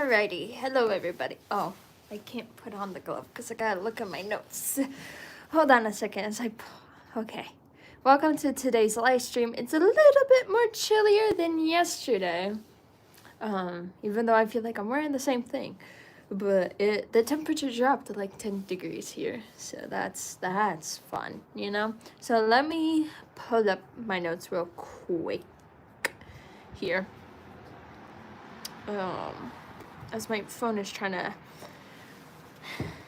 Alrighty, hello everybody. Oh, I can't put on the glove because I gotta look at my notes. Hold on a second as okay. Welcome to today's live stream. It's a little bit more chillier than yesterday. Even though I feel like I'm wearing the same thing. But the temperature dropped to like 10 degrees here. So that's fun, you know? So let me pull up my notes real quick here. As my phone is trying to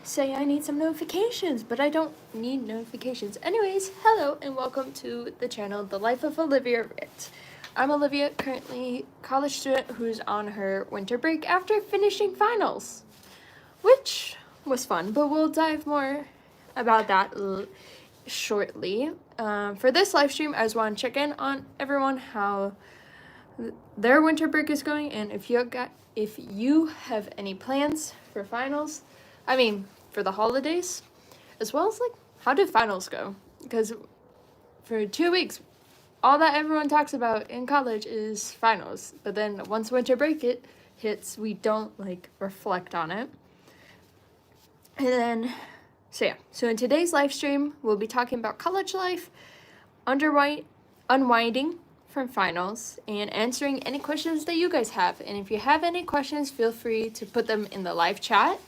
say I need some notifications, but I don't need notifications. Anyways, hello and welcome to the channel, The Life of Olivia Ryt. I'm Olivia, currently college student who's on her winter break after finishing finals, which was fun, but we'll dive more about that shortly. For this live stream, I just want to check in on everyone, how their winter break is going, and if you have any plans for finals, for the holidays, as well as like how did finals go, because for 2 weeks all that everyone talks about in college is finals, but then once winter break hits, we don't like reflect on it. And then so in today's live stream we'll be talking about college life, unwinding from finals, and answering any questions that you guys have. And if you have any questions, feel free to put them in the live chat,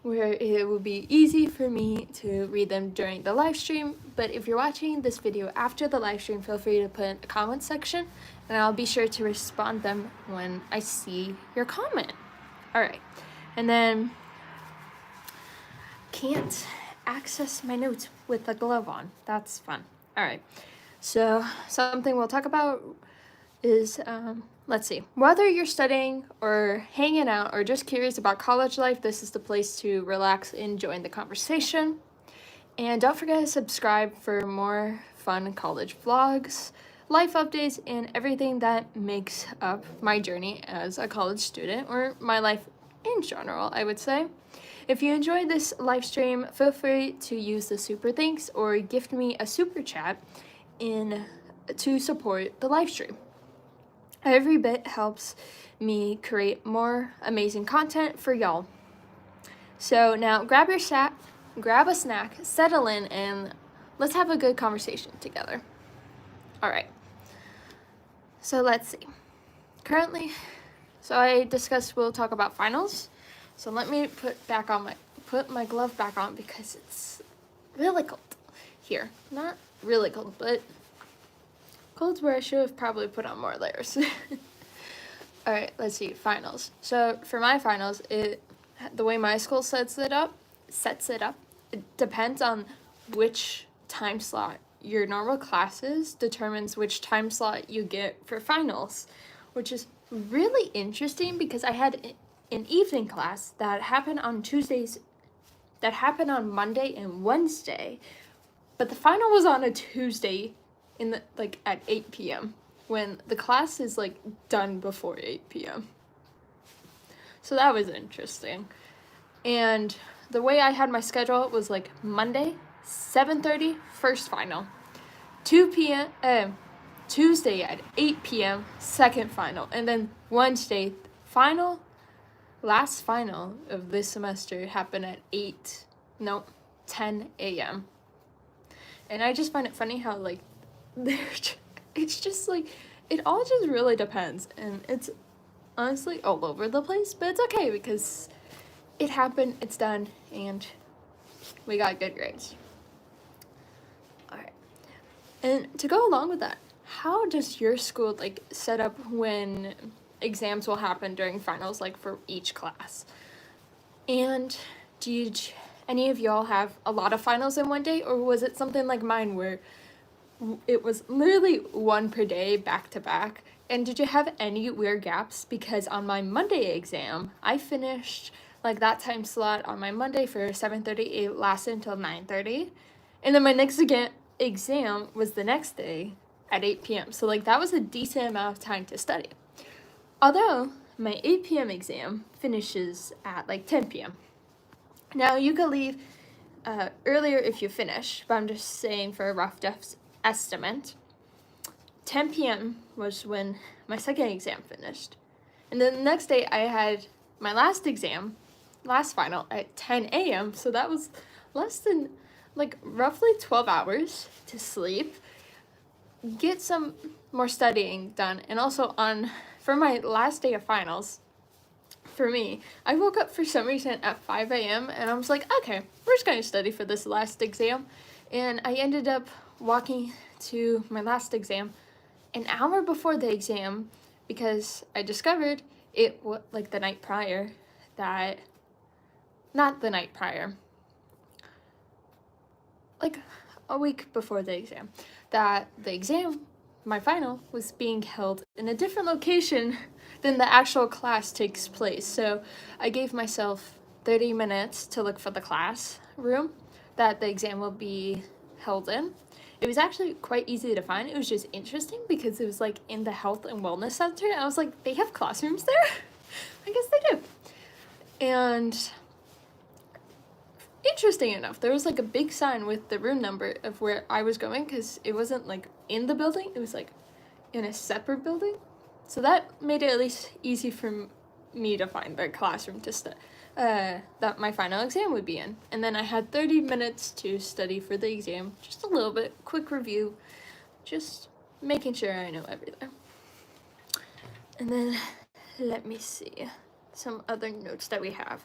where it will be easy for me to read them during the live stream. But if you're watching this video after the live stream, feel free to put in the comment section, and I'll be sure to respond them when I see your comment. All right, and then can't access my notes with the glove on. That's fun. All right. So something we'll talk about is, let's see, whether you're studying or hanging out or just curious about college life, this is the place to relax and join the conversation. And don't forget to subscribe for more fun college vlogs, life updates, and everything that makes up my journey as a college student, or my life in general, I would say. If you enjoyed this live stream, feel free to use the super thanks or gift me a super chat to support the live stream. Every bit helps me create more amazing content for y'all. So now grab a snack, settle in, and let's have a good conversation together. All right. So let's see. Currently, I discussed we'll talk about finals. So let me put my glove back on because it's really cold here. Not really cold, but cold's where I should have probably put on more layers. All right, let's see, finals. So for my finals, the way my school sets it up, it depends on which time slot your normal classes determines which time slot you get for finals, which is really interesting because I had an evening class that happened on Tuesdays, that happened on Monday and Wednesday, but the final was on a Tuesday at 8 p.m. when the class is like done before 8 p.m. So that was interesting. And the way I had my schedule was like Monday, 7:30, first final. 2 p.m. Tuesday at 8 p.m., second final. And then Wednesday, last final of this semester happened at 10 a.m. And I just find it funny how like it's just like it all just really depends, and it's honestly all over the place, but it's okay because it happened, it's done, and we got good grades. All right, and to go along with that, how does your school like set up when exams will happen during finals, like for each class? And did any of y'all have a lot of finals in one day, or was it something like mine where it was literally one per day back to back? And did you have any weird gaps? Because on my Monday exam, I finished like that time slot on my Monday for 7:30. It lasted until 9:30. And then my next exam was the next day at 8 p.m. So like that was a decent amount of time to study. Although my 8 p.m. exam finishes at like 10 p.m. Now you could leave earlier if you finish, but I'm just saying for a rough estimate, 10 p.m. was when my second exam finished. And then the next day I had my last exam, last final at 10 a.m. So that was less than like roughly 12 hours to sleep, get some more studying done. And also for my last day of finals, for me, I woke up for some reason at 5 a.m. and I was like, okay, we're just going to study for this last exam. And I ended up walking to my last exam an hour before the exam because I discovered it like the night prior that, not the night prior, like a week before the exam, that the exam, my final, was being held in a different location than the actual class takes place. So I gave myself 30 minutes to look for the classroom that the exam will be held in. It was actually quite easy to find. It was just interesting because it was like in the health and wellness center. And I was like, they have classrooms there? I guess they do. And interesting enough, there was like a big sign with the room number of where I was going because it wasn't like in the building, it was like in a separate building. So that made it at least easy for me to find the classroom to that my final exam would be in. And then I had 30 minutes to study for the exam, just a little bit, quick review, just making sure I know everything. And then let me see some other notes that we have.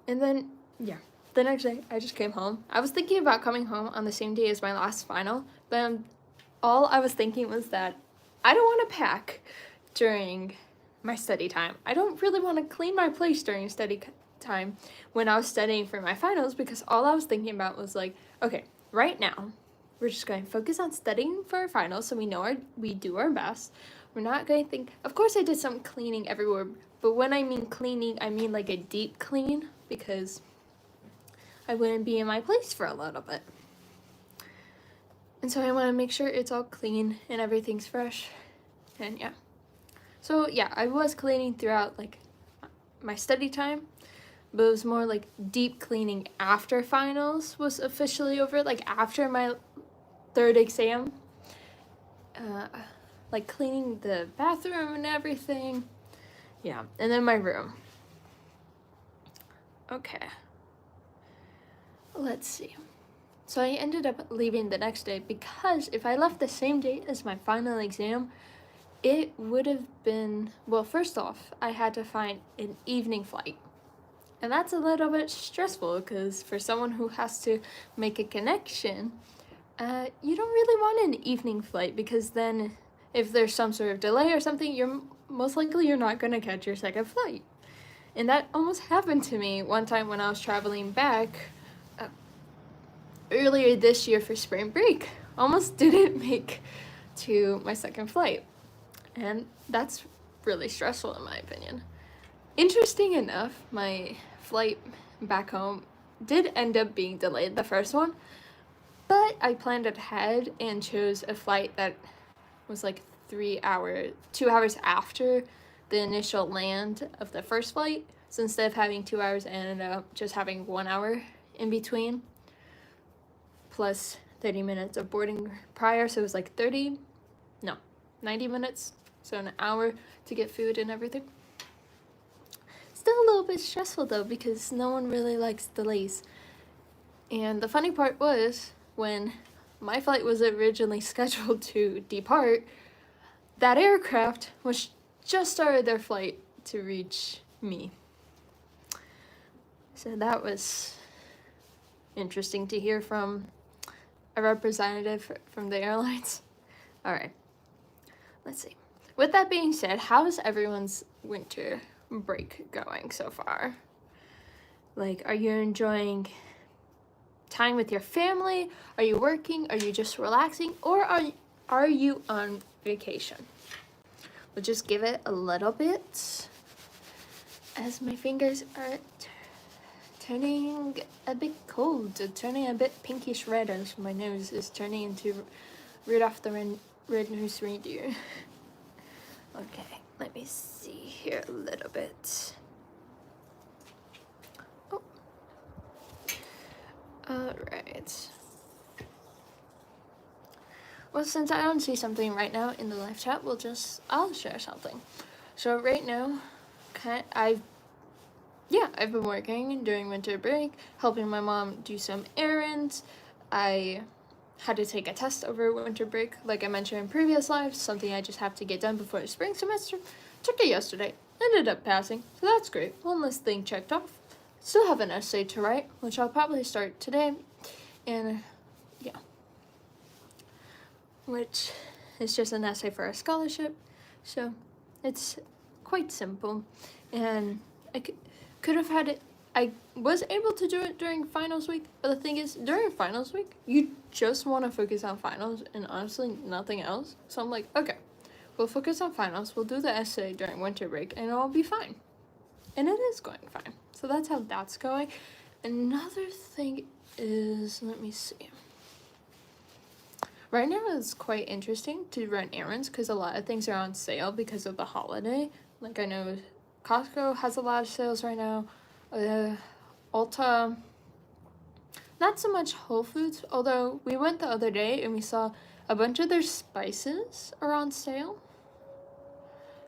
And then, yeah. The next day, I just came home. I was thinking about coming home on the same day as my last final, but all I was thinking was that I don't want to pack during my study time. I don't really want to clean my place during study time when I was studying for my finals, because all I was thinking about was like, okay, right now, we're just going to focus on studying for our finals so we know we do our best. We're not going to think, of course I did some cleaning everywhere, but when I mean cleaning, I mean like a deep clean, because I wouldn't be in my place for a little bit. And so I want to make sure it's all clean and everything's fresh. And yeah. So yeah, I was cleaning throughout like my study time, but it was more like deep cleaning after finals was officially over, like after my third exam. Like cleaning the bathroom and everything. Yeah, and then my room. Okay. Let's see. So I ended up leaving the next day because if I left the same day as my final exam, it would have been, well, first off, I had to find an evening flight. And that's a little bit stressful because for someone who has to make a connection, you don't really want an evening flight because then if there's some sort of delay or something, you're not going to catch your second flight. And that almost happened to me one time when I was traveling back earlier this year for spring break. Almost didn't make to my second flight. And that's really stressful in my opinion. Interesting enough, my flight back home did end up being delayed, the first one, but I planned ahead and chose a flight that was like 2 hours after the initial land of the first flight. So instead of having 2 hours, I ended up just having 1 hour in between, plus 30 minutes of boarding prior. So it was like 90 minutes. So an hour to get food and everything. Still a little bit stressful though, because no one really likes delays. And the funny part was, when my flight was originally scheduled to depart, that aircraft was just started their flight to reach me. So that was interesting to hear from a representative from the airlines. All right, let's see. With that being said, how is everyone's winter break going so far? Like, are you enjoying time with your family? Are you working? Are you just relaxing? Or are you on vacation? We'll just give it a little bit as my fingers are turning a bit cold, turning a bit pinkish red as my nose is turning into Rudolph the Red-Nosed Reindeer. Okay, let me see here a little bit. Oh. Alright. Well, since I don't see something right now in the live chat, I'll share something. So right now, I've yeah, I've been working during winter break, helping my mom do some errands. I had to take a test over winter break, like I mentioned in previous lives, something I just have to get done before the spring semester. Took it yesterday, ended up passing, so that's great. One less thing checked off. Still have an essay to write, which I'll probably start today, and yeah, which is just an essay for a scholarship, so it's quite simple, and I could have had it. I was able to do it during finals week, but the thing is, during finals week, you just want to focus on finals and honestly nothing else. So I'm like, okay, we'll focus on finals, we'll do the essay during winter break, and it'll be fine. And it is going fine. So that's how that's going. Another thing is, let me see. Right now it's quite interesting to run errands because a lot of things are on sale because of the holiday. Like I know Costco has a lot of sales right now. Ulta, not so much Whole Foods, although we went the other day and we saw a bunch of their spices are on sale.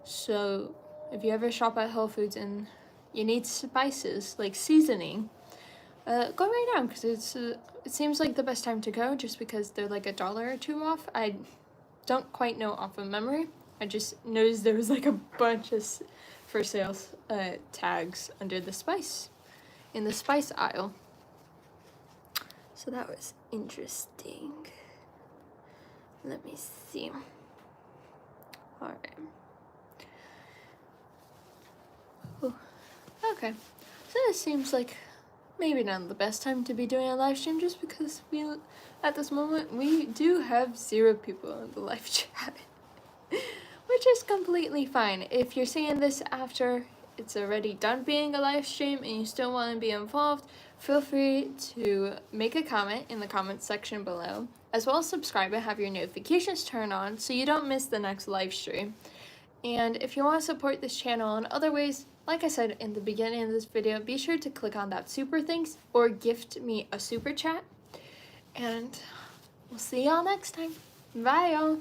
So if you ever shop at Whole Foods and you need spices, like seasoning, go right now because it seems like the best time to go just because they're like $1 or $2 off. I don't quite know off of memory. I just noticed there was like a bunch of for sales tags under the spice, in the spice aisle. So that was interesting. Let me see. All right. Ooh. Okay. So it seems like maybe not the best time to be doing a live stream just because at this moment, we do have 0 people in the live chat. Which is completely fine. If you're seeing this after it's already done being a live stream and you still want to be involved, feel free to make a comment in the comment section below, as well as subscribe and have your notifications turned on so you don't miss the next live stream. And if you want to support this channel in other ways, like I said in the beginning of this video, be sure to click on that super thanks or gift me a super chat. And we'll see y'all next time. Bye y'all.